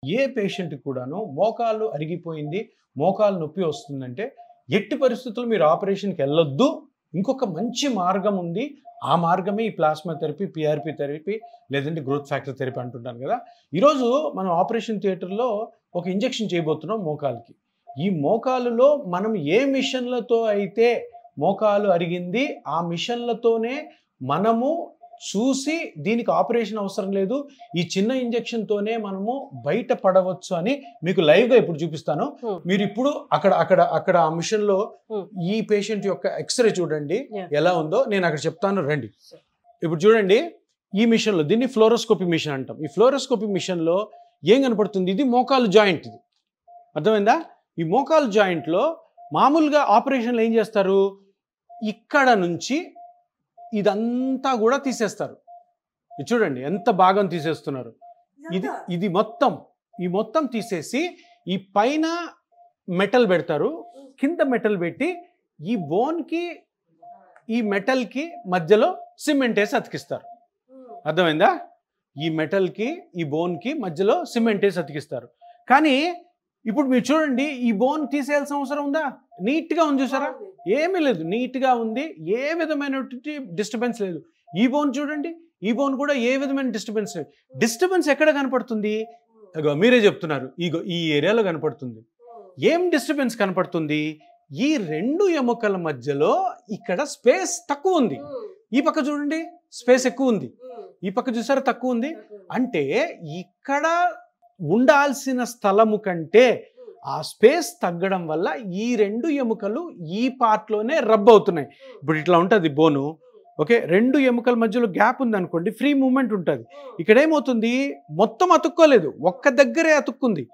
ఏ patient కూడాను మోకాలు అరిగిపోయింది, మోకాలు నొప్పి వస్తుందంటే ఎట్టి పరిస్థితుల్లో మీరు ఆపరేషన్కి వెళ్ళొద్దు, ఇంకొక మంచి మార్గం ఉంది, ఆ మార్గమే ఈ ప్లాస్మా థెరపీ, పిఆర్పి థెరపీ లేదంటే గ్రోత్ ఫ్యాక్టర్ థెరపీ అంటుంటాను కదా. ఈరోజు మనం ఆపరేషన్ థియేటర్లో ఒక ఇంజెక్షన్ చేయబోతున్నాం మోకాలుకి. ఈ మోకాలులో మనం ఏ మిషన్లతో అయితే మోకాలు అరిగింది ఆ మిషన్లతోనే మనము చూసి దీనికి ఆపరేషన్ అవసరం లేదు, ఈ చిన్న ఇంజెక్షన్తోనే మనము బయట పడవచ్చు అని మీకు లైవ్గా ఇప్పుడు చూపిస్తాను. మీరు ఇప్పుడు అక్కడ ఆ మిషన్లో ఈ పేషెంట్ యొక్క ఎక్స్రే చూడండి ఎలా ఉందో, నేను అక్కడ చెప్తాను రండి. ఇప్పుడు చూడండి ఈ మిషన్లో, దీన్ని ఫ్లోరోస్కోపీ మిషన్ అంటాం. ఈ ఫ్లోరోస్కోపీ మిషన్లో ఏం కనపడుతుంది, ఇది మోకాలు జాయింట్, ఇది అర్థమైందా. ఈ మోకాలు జాయింట్లో మామూలుగా ఆపరేషన్లు ఏం చేస్తారు, ఇక్కడ నుంచి ఇదంతా కూడా తీసేస్తారు. ఇది చూడండి ఎంత భాగం తీసేస్తున్నారు. ఇది మొత్తం తీసేసి ఈ పైన మెటల్ పెడతారు, కింద మెటల్ పెట్టి ఈ బోన్కి ఈ మెటల్కి మధ్యలో సిమెంట్ వేసి అతికిస్తారు. అర్థమైందా. ఈ మెటల్కి ఈ బోన్కి మధ్యలో సిమెంట్ వేసి అతికిస్తారు. కానీ ఇప్పుడు మీరు చూడండి ఈ బోన్ తీసేయాల్సిన అవసరం ఉందా, నీట్గా ఉంది చూసారా, ఏమీ లేదు, నీట్గా ఉంది, ఏ విధమైనటువంటి డిస్టర్బెన్స్ లేదు. ఈ బోన్ చూడండి, ఈ బోన్ కూడా ఏ విధమైన డిస్టర్బెన్స్ లేదు. డిస్టర్బెన్స్ ఎక్కడ కనపడుతుంది, మీరే చెప్తున్నారు, ఈ ఏరియాలో కనపడుతుంది. ఏం డిస్టర్బెన్స్ కనపడుతుంది, ఈ రెండు ఎముకల మధ్యలో ఇక్కడ స్పేస్ తక్కువ ఉంది. ఈ పక్క చూడండి స్పేస్ ఎక్కువ ఉంది, ఈ పక్క చూసారా తక్కువ ఉంది. అంటే ఇక్కడ ఉండాల్సిన స్థలము కంటే ఆ స్పేస్ తగ్గడం వల్ల ఈ రెండు ఎముకలు ఈ పార్ట్లోనే రబ్ అవుతున్నాయి. ఇప్పుడు ఇట్లా ఉంటుంది బోను, ఓకే, రెండు ఎముకల మధ్యలో గ్యాప్ ఉంది అనుకోండి, ఫ్రీ మూమెంట్ ఉంటుంది. ఇక్కడ ఏమవుతుంది, మొత్తం అతుక్కోలేదు, ఒక్క దగ్గరే అతుక్కుంది,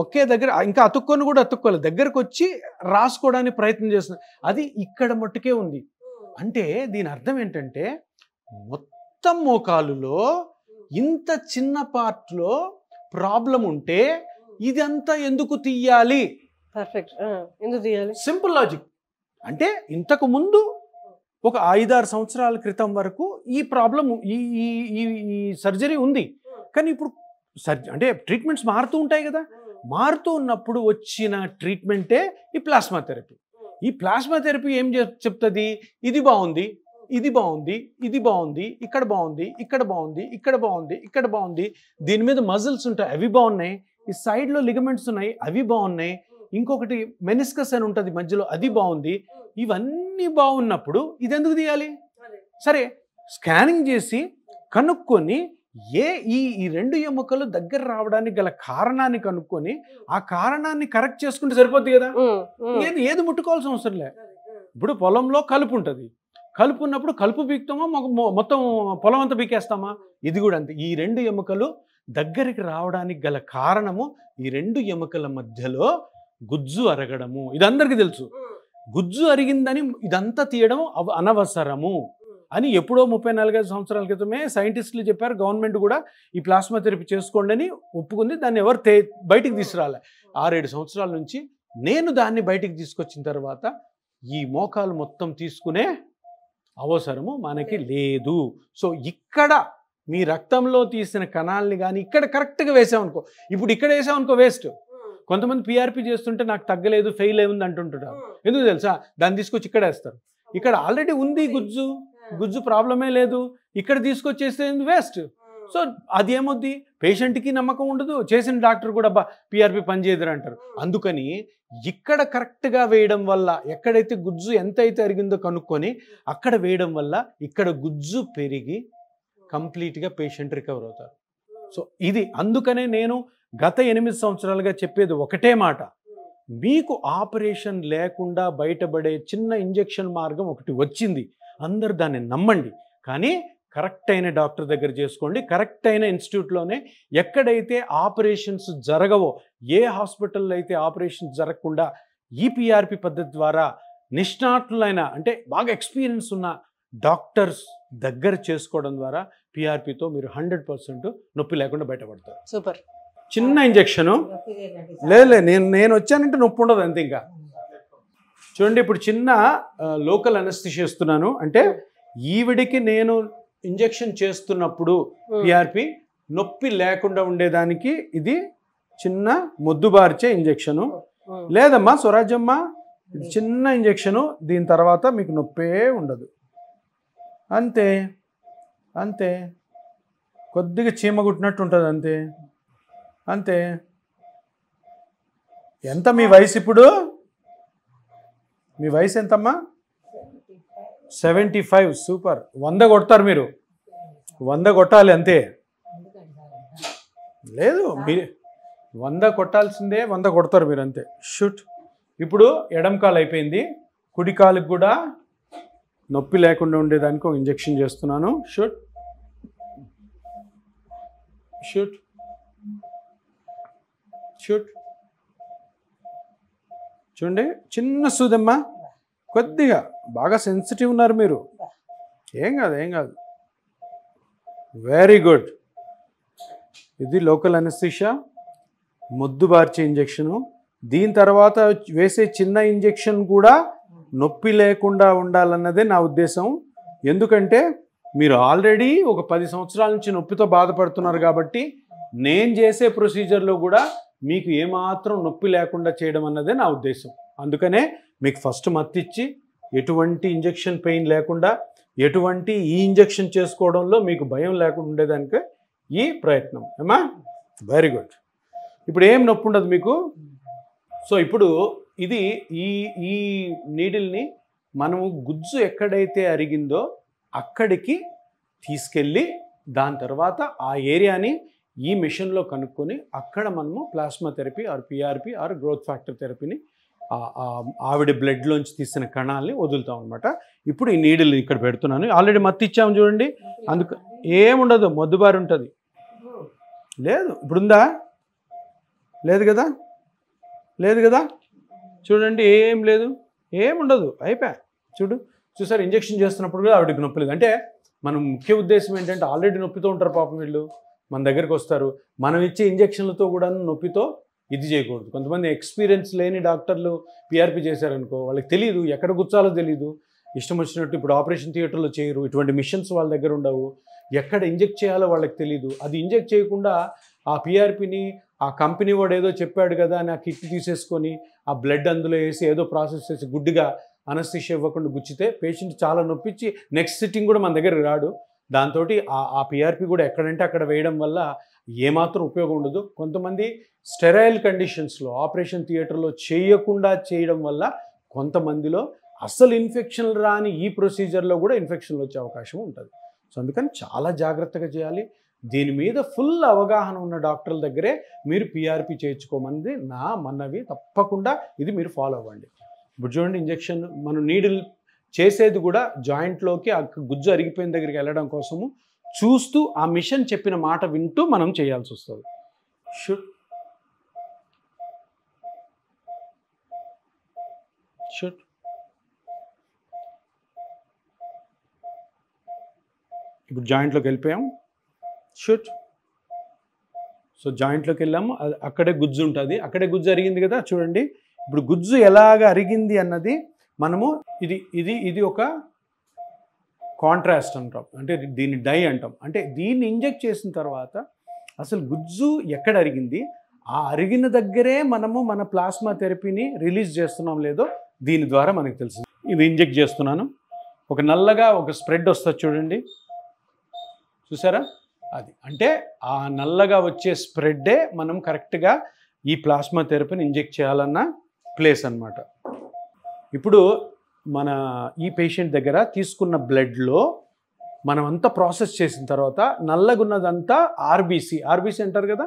ఒకే దగ్గర, ఇంకా అతుక్కొని కూడా అతుక్కోలేదు, దగ్గరకు వచ్చి రాసుకోవడానికి ప్రయత్నం చేస్తుంది, అది ఇక్కడ మట్టుకే ఉంది. అంటే దీని అర్థం ఏంటంటే మొత్తం మోకాలులో ఇంత చిన్న పార్ట్లో ప్రాబ్లం ఉంటే ఇదంతా ఎందుకు తీయాలి, పర్ఫెక్ట్, ఎందుకు తీయాలి, సింపుల్ లాజిక్. అంటే ఇంతకు ముందు ఒక 5-6 సంవత్సరాల క్రితం వరకు ఈ ప్రాబ్లం, ఈ సర్జరీ ఉంది, కానీ ఇప్పుడు అంటే ట్రీట్మెంట్స్ మారుతూ ఉంటాయి కదా, మారుతూ ఉన్నప్పుడు వచ్చిన ట్రీట్మెంటే ఈ ప్లాస్మా థెరపీ. ఈ ప్లాస్మా థెరపీ ఏం చెప్తుంది, ఇది బాగుంది, ఇది బాగుంది, ఇది బాగుంది, ఇక్కడ బాగుంది, ఇక్కడ బాగుంది, ఇక్కడ బాగుంది, ఇక్కడ బాగుంది, దీని మీద మజిల్స్ ఉంటాయి అవి బాగున్నాయి, ఈ సైడ్లో లిగమెంట్స్ ఉన్నాయి అవి బాగున్నాయి, ఇంకొకటి మెనిస్కస్ అని ఉంటుంది మధ్యలో అది బాగుంది, ఇవన్నీ బాగున్నప్పుడు ఇది ఎందుకు తీయాలి. సరే స్కానింగ్ చేసి కనుక్కొని ఈ రెండు ఎముకలు దగ్గర రావడానికి గల కారణాన్ని కనుక్కొని ఆ కారణాన్ని కరెక్ట్ చేసుకుంటే సరిపోద్ది కదా, ఏది ముట్టుకోవాల్సిన అవసరం లే. ఇప్పుడు పొలంలో కలుపు ఉంటుంది, కలుపు ఉన్నప్పుడు కలుపు పీకుతామా, మొత్తం పొలం అంతా పీకేస్తామా, ఇది కూడా అంతే. ఈ రెండు ఎముకలు దగ్గరికి రావడానికి గల కారణము ఈ రెండు ఎముకల మధ్యలో గుజ్జు అరగడము, ఇది అందరికీ తెలుసు. గుజ్జు అరిగిందని ఇదంతా తీయడం అనవసరము అని ఎప్పుడో 34-35 సంవత్సరాల క్రితమే సైంటిస్టులు చెప్పారు. గవర్నమెంట్ కూడా ఈ ప్లాస్మా థెరపీ చేసుకోండి అని ఒప్పుకుంది. దాన్ని ఎవరు బయటికి తీసుకురాలే. 6-7 సంవత్సరాల నుంచి నేను దాన్ని బయటికి తీసుకొచ్చిన తర్వాత ఈ మోకాలు మొత్తం తీసుకునే అవసరము మనకి లేదు. సో ఇక్కడ మీ రక్తంలో తీసిన కణాలని కానీ ఇక్కడ కరెక్ట్గా వేసామనుకో, ఇప్పుడు ఇక్కడ వేసామనుకో వేస్ట్. కొంతమంది పిఆర్పి చేస్తుంటే నాకు తగ్గలేదు, ఫెయిల్ అయింది అంటుంటారు. ఎందుకు తెలుసా, దాన్ని తీసుకొచ్చి ఇక్కడ వేస్తారు. ఇక్కడ ఆల్రెడీ ఉంది గుజ్జు ప్రాబ్లమే లేదు, ఇక్కడ తీసుకొచ్చేస్తే వేస్ట్. సో అది ఏమొద్ది, పేషెంట్కి నమ్మకం ఉండదు, చేసిన డాక్టర్ కూడా పిఆర్పి పనిచేయదురు అంటారు. అందుకని ఇక్కడ కరెక్ట్గా వేయడం వల్ల, ఎక్కడైతే గుజ్జు ఎంతైతే అరిగిందో కనుక్కొని అక్కడ వేయడం వల్ల ఇక్కడ గుజ్జు పెరిగి కంప్లీట్గా పేషెంట్ రికవర్ అవుతారు. సో ఇది అందుకనే నేను గత 8 సంవత్సరాలుగా చెప్పేది ఒకటే మాట, మీకు ఆపరేషన్ లేకుండా బయటపడే చిన్న ఇంజెక్షన్ మార్గం ఒకటి వచ్చింది, అందరు దాన్ని నమ్మండి. కానీ కరెక్ట్ అయిన డాక్టర్ దగ్గర చేసుకోండి, కరెక్ట్ అయిన ఇన్స్టిట్యూట్లోనే. ఎక్కడైతే ఆపరేషన్స్ జరగవో, ఏ హాస్పిటల్లో అయితే ఆపరేషన్స్ జరగకుండా ఈ పిఆర్పి పద్ధతి ద్వారా నిష్ణాతులైన, అంటే బాగా ఎక్స్పీరియన్స్ ఉన్న డాక్టర్స్ దగ్గర చేసుకోవడం ద్వారా పిఆర్పితో మీరు 100% నొప్పి లేకుండా బయటపడతారు. సూపర్. చిన్న ఇంజెక్షను లేదు, నేను వచ్చానంటే నొప్పి ఉండదు అంతే. ఇంకా చూడండి, ఇప్పుడు చిన్న లోకల్ అనస్థిషియా ఇస్తున్నాను, అంటే ఈవిడికి నేను ఇంజెక్షన్ చేస్తున్నప్పుడు పిఆర్పి నొప్పి లేకుండా ఉండేదానికి ఇది చిన్న మొద్దుబార్చే ఇంజెక్షను. లేదమ్మా స్వరాజ్యమ్మ, ఇది చిన్న ఇంజెక్షను, దీని తర్వాత మీకు నొప్పే ఉండదు. అంతే అంతే, కొద్దిగా చీమ కుట్టినట్టు ఉంటుంది అంతే అంతే. ఎంత మీ వయసు ఇప్పుడు? మీ వయసు ఎంతమ్మా? 75. సూపర్. 100 కొడతారు మీరు, 100 కొట్టాలి అంతే. లేదు మీరు 100 కొట్టాల్సిందే, 100 కొడతారు మీరు అంతే. షూట్. ఇప్పుడు ఎడమ కాలు అయిపోయింది, కుడి కాలుకి కూడా నొప్పి లేకుండా ఉండేదానికి ఒక ఇంజెక్షన్ చేస్తున్నాను. Shoot shoot shoot. చూడండి, చిన్న సూదమ్మా, కొద్దిగా బాగా సెన్సిటివ్ ఉన్నారు మీరు. ఏం కాదు ఏం కాదు. Very good. ఇది లోకల్ అనస్థీషియా, మొద్దుబార్చే ఇంజెక్షను. దీని తర్వాత వేసే చిన్న ఇంజెక్షన్ కూడా నొప్పి లేకుండా ఉండాలన్నదే నా ఉద్దేశం. ఎందుకంటే మీరు ఆల్రెడీ ఒక 10 సంవత్సరాల నుంచి నొప్పితో బాధపడుతున్నారు కాబట్టి నేను చేసే ప్రొసీజర్లో కూడా మీకు ఏమాత్రం నొప్పి లేకుండా చేయడం అన్నదే నా ఉద్దేశం. అందుకనే మీకు ఫస్ట్ మత్తిచ్చి ఎటువంటి ఇంజెక్షన్ పెయిన్ లేకుండా, ఎటువంటి ఈ ఇంజెక్షన్ చేసుకోవడంలో మీకు భయం లేకుండా ఉండేదానికి ఈ ప్రయత్నం. ఏమా? Very good. ఇప్పుడు ఏం నొప్పి ఉండదు మీకు. సో ఇప్పుడు ఇది ఈ ఈ నీడిల్ని మనము గుజ్జు ఎక్కడైతే అరిగిందో అక్కడికి తీసుకెళ్ళి దాని తర్వాత ఆ ఏరియాని ఈ మిషన్లో కనుక్కొని అక్కడ మనము plasma therapy or PRP or growth factor థెరపీని ఆవిడ బ్లడ్లోంచి తీసిన కణాలని వదులుతాం అనమాట. ఇప్పుడు ఈ నీడిల్ని ఇక్కడ పెడుతున్నాను. ఆల్రెడీ మత్తి ఇచ్చాము చూడండి, అందుకు ఏముండదు, మొద్దుబారి ఉంటుంది. లేదు ఇప్పుడుందా? లేదు కదా, లేదు కదా. చూడండి, ఏం లేదు, ఏముండదు, అయిపోయా. చూసారు, ఇంజెక్షన్ చేస్తున్నప్పుడు కూడా ఆవిడకి నొప్పి లేదు. అంటే మనం ముఖ్య ఉద్దేశం ఏంటంటే ఆల్రెడీ నొప్పితో ఉంటారు పాపం వీళ్ళు, మన దగ్గరికి వస్తారు. మనం ఇచ్చే ఇంజెక్షన్లతో కూడా నొప్పితో ఇది చేయకూడదు. కొంతమంది ఎక్స్పీరియన్స్ లేని డాక్టర్లు పిఆర్పి చేశారనుకో, వాళ్ళకి తెలియదు, ఎక్కడ కూర్చోాలో తెలియదు, ఇష్టం వచ్చినట్టు. ఇప్పుడు ఆపరేషన్ థియేటర్లో చేయరు, ఇటువంటి మిషన్స్ వాళ్ళ దగ్గర ఉండవు, ఎక్కడ ఇంజెక్ట్ చేయాలో వాళ్ళకి తెలియదు. అది ఇంజెక్ట్ చేయకుండా ఆ పిఆర్పిని ఆ కంపెనీ వాడు ఏదో చెప్పాడు కదా అని ఆ కిట్ తీసేసుకొని ఆ బ్లడ్ అందులో వేసి ఏదో ప్రాసెస్ చేసి గుడ్డిగా అనస్థీషియా ఇవ్వకుండా గుచ్చితే పేషెంట్ చాలా నొప్పించి నెక్స్ట్ సిట్టింగ్ కూడా మన దగ్గరికి రాడు. దాంతో ఆ పిఆర్పి కూడా ఎక్కడంటే అక్కడ వేయడం వల్ల ఏమాత్రం ఉపయోగం ఉండదు. కొంతమంది స్టెరైల్ కండిషన్స్లో ఆపరేషన్ థియేటర్లో చేయకుండా చేయడం వల్ల కొంతమందిలో అసలు ఇన్ఫెక్షన్ రాని ఈ ప్రొసీజర్లో కూడా ఇన్ఫెక్షన్లు వచ్చే అవకాశం ఉంటుంది. సో అందుకని చాలా జాగ్రత్తగా చేయాలి. దీని మీద ఫుల్ అవగాహన ఉన్న డాక్టర్ల దగ్గరే మీరు పిఆర్పి చేయించుకోమన్నది నా మనవి. తప్పకుండా ఇది మీరు ఫాలో అవ్వండి. ఇప్పుడు చూడండి, ఇంజెక్షన్ మనం నీడిల్ చేసేది కూడా జాయింట్లోకి ఆ గుజ్జు అరిగిపోయిన దగ్గరికి వెళ్ళడం కోసము చూస్తూ ఆ మిషన్ చెప్పిన మాట వింటూ మనం చేయాల్సి వస్తుంది. షుట్ షుట్ ఇప్పుడు జాయింట్లోకి వెళ్ళిపోయాం. షుట్. సో జాయింట్లోకి వెళ్ళాము, అక్కడే గుజ్జు ఉంటుంది, అక్కడే గుజ్జు అరిగింది కదా. చూడండి, ఇప్పుడు గుజ్జు ఎలాగ అరిగింది అన్నది మనము ఇది ఇది ఇది ఒక కాంట్రాస్ట్ అంటాం, అంటే దీన్ని డై అంటాం. అంటే దీన్ని ఇంజెక్ట్ చేసిన తర్వాత అసలు గుజ్జు ఎక్కడ అరిగింది, ఆ అరిగిన దగ్గరే మనము మన ప్లాస్మా థెరపీని రిలీజ్ చేస్తున్నాం లేదో దీని ద్వారా మనకు తెలుస్తుంది. ఇది ఇంజెక్ట్ చేస్తున్నాను, ఒక నల్లగా ఒక స్ప్రెడ్ వస్తుంది చూడండి, చూసారా? అది అంటే ఆ నల్లగా వచ్చే స్ప్రెడ్డే మనం కరెక్ట్గా ఈ ప్లాస్మా థెరపీని ఇంజెక్ట్ చేయాలన్న ప్లేస్ అన్నమాట. ఇప్పుడు మన ఈ పేషెంట్ దగ్గర తీసుకున్న బ్లడ్లో మనం అంతా ప్రాసెస్ చేసిన తర్వాత నల్లగున్నదంతా ఆర్బీసీ అంటారు కదా,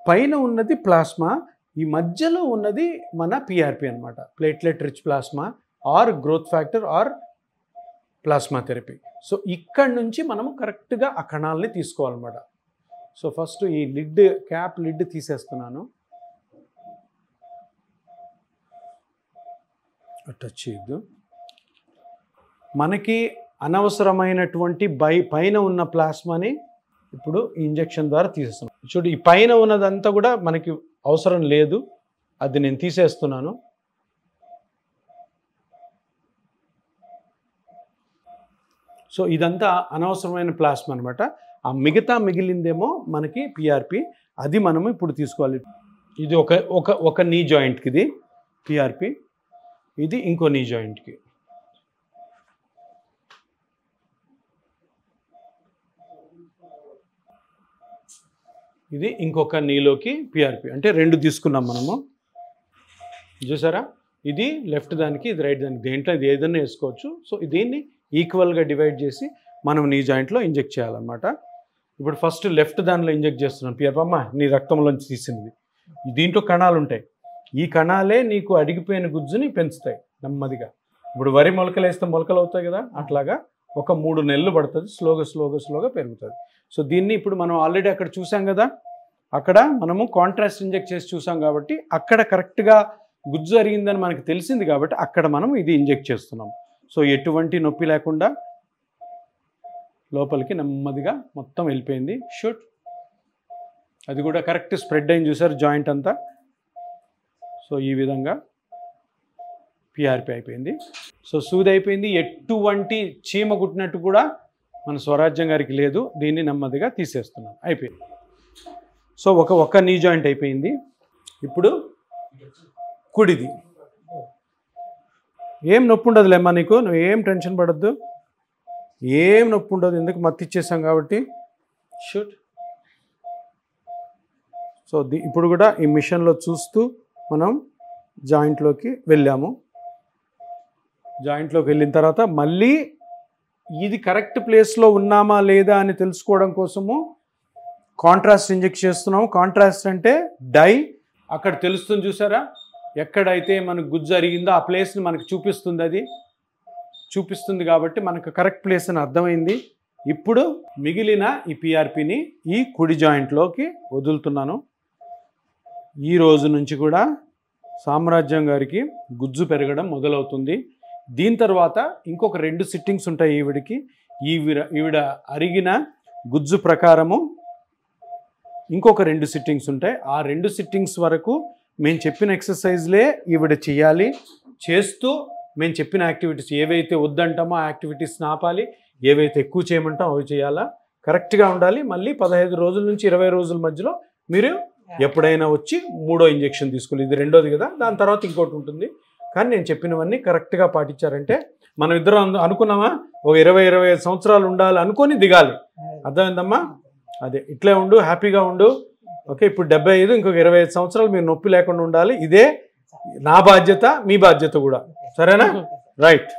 పైన ఉన్నది ప్లాస్మా, ఈ మధ్యలో ఉన్నది మన పిఆర్పి అనమాట, platelet rich plasma are growth factor are plasma therapy. So ఇక్కడ నుంచి మనము కరెక్ట్గా ఆ కణాలని తీసుకోవాలన్నమాట. సో ఫస్ట్ ఈ లిడ్ క్యాప్ లిడ్ తీసేస్తున్నాను, టచ్ చేయొద్దు. మనకి అనవసరమైనటువంటి పైన ఉన్న ప్లాస్మాని ఇప్పుడు ఇంజెక్షన్ ద్వారా తీసేస్తున్నాను. చూడు, ఈ పైన ఉన్నదంతా కూడా మనకి అవసరం లేదు, అది నేను తీసేస్తున్నాను. సో ఇదంతా అనవసరమైన ప్లాస్మా అనమాట. ఆ మిగతా మిగిలిందేమో మనకి పిఆర్పి, అది మనము ఇప్పుడు తీసుకోవాలి. ఇది ఒక నీ జాయింట్కి ఇది పిఆర్పి, ఇది ఇంకో నీ జాయింట్కి. ఇది ఇంకొక నీలోకి పిఆర్పి, అంటే 2 తీసుకున్నాం మనము. చూసారా, ఇది లెఫ్ట్ దానికి, ఇది రైట్ దానికి, దేంట్లో ఇది ఏదైనా వేసుకోవచ్చు. సో దీన్ని ఈక్వల్గా డివైడ్ చేసి మనం నీ జాయింట్లో ఇంజెక్ట్ చేయాలన్నమాట. ఇప్పుడు ఫస్ట్ లెఫ్ట్ దానిలో ఇంజెక్ట్ చేస్తున్నాను. పిఆర్పి అమ్మ నీ రక్తంలోంచి తీసినది. దీంట్లో కణాలు ఉంటాయి. ఈ కణాలే నీకు అడిగిపోయిన గుజ్జుని పెంచుతాయి నెమ్మదిగా. ఇప్పుడు వరి మొలకలు వేస్తే మొలకలు అవుతాయి కదా, అట్లాగా ఒక 3 నెలలు పడుతుంది. స్లోగా పెరుగుతుంది. సో దీన్ని ఇప్పుడు మనం ఆల్రెడీ అక్కడ చూసాం కదా, అక్కడ మనము కాంట్రాస్ట్ ఇంజెక్ట్ చేసి చూసాం కాబట్టి అక్కడ కరెక్ట్గా గుజ్జు అరిగిందని మనకు తెలిసింది కాబట్టి అక్కడ మనం ఇది ఇంజెక్ట్ చేస్తున్నాం. సో ఎటువంటి నొప్పి లేకుండా లోపలికి నెమ్మదిగా మొత్తం వెళ్ళిపోయింది. షూట్, అది కూడా కరెక్ట్ స్ప్రెడ్ అయింది చూసారు జాయింట్ అంతా. సో ఈ విధంగా పిఆర్పి అయిపోయింది. సో సూది అయిపోయింది. ఎటువంటి చీమ కుట్టినట్టు కూడా మన స్వరాజ్యం గారికి లేదు. దీన్ని నెమ్మదిగా తీసేస్తున్నాం. అయిపోయింది. సో ఒక నీ జాయింట్ అయిపోయింది. ఇప్పుడు కుడిది. ఏం నొప్పి ఉండదులేమ్మా నీకు, నువ్వు ఏం టెన్షన్ పడద్దు, ఏం నొప్పి ఉండదు. ఎందుకు మత్తి ఇచ్చేసాం కాబట్టి. షూట్. సో ఇప్పుడు కూడా ఈ మిషన్లో చూస్తూ మనం జాయింట్లోకి వెళ్ళాము. జాయింట్లోకి వెళ్ళిన తర్వాత మళ్ళీ ఇది కరెక్ట్ ప్లేస్లో ఉన్నామా లేదా అని తెలుసుకోవడం కోసము కాంట్రాస్ట్ ఇంజెక్ట్ చేస్తున్నాము. కాంట్రాస్ట్ అంటే డై. అక్కడ తెలుస్తుంది చూసారా, ఎక్కడైతే మనకు గుజ్జు అరిగిందో ఆ ప్లేస్ని మనకు చూపిస్తుంది. అది చూపిస్తుంది కాబట్టి మనకు కరెక్ట్ ప్లేస్ అని అర్థమైంది. ఇప్పుడు మిగిలిన ఈ పిఆర్పిని ఈ కుడి జాయింట్లోకి వదులుతున్నాను. ఈ రోజు నుంచి కూడా సామ్రాజ్యం గారికి గుజ్జు పెరగడం మొదలవుతుంది. దీని తర్వాత ఇంకొక 2 సిట్టింగ్స్ ఉంటాయి ఈవిడికి. ఈవిడ అరిగిన గుజ్జు ప్రకారము ఇంకొక 2 సిట్టింగ్స్ ఉంటాయి. ఆ 2 సిట్టింగ్స్ వరకు మేము చెప్పిన ఎక్సర్సైజ్లే ఈవిడ చేయాలి. చేస్తూ మేము చెప్పిన యాక్టివిటీస్ ఏవైతే వద్దంటామో ఆ యాక్టివిటీస్ని ఆపాలి, ఏవైతే ఎక్కువ చేయమంటామో అవి చేయాలా. కరెక్ట్గా ఉండాలి. మళ్ళీ 15 రోజుల నుంచి 20 రోజుల మధ్యలో మీరు ఎప్పుడైనా వచ్చి 3వ ఇంజెక్షన్ తీసుకోవాలి. ఇది 2వది కదా, దాని తర్వాత ఇంకోటి ఉంటుంది. కానీ నేను చెప్పినవన్నీ కరెక్ట్గా పాటించారంటే మనం ఇద్దరం అనుకున్నామా ఒక 20-25 సంవత్సరాలు ఉండాలి అనుకొని దిగాలి. అర్థమైందమ్మా? అదే ఇట్లే ఉండు, హ్యాపీగా ఉండు. ఓకే, ఇప్పుడు 75, ఇంకొక 25 సంవత్సరాలు మీరు నొప్పి లేకుండా ఉండాలి. ఇదే నా బాధ్యత, మీ బాధ్యత కూడా. సరేనా? రైట్.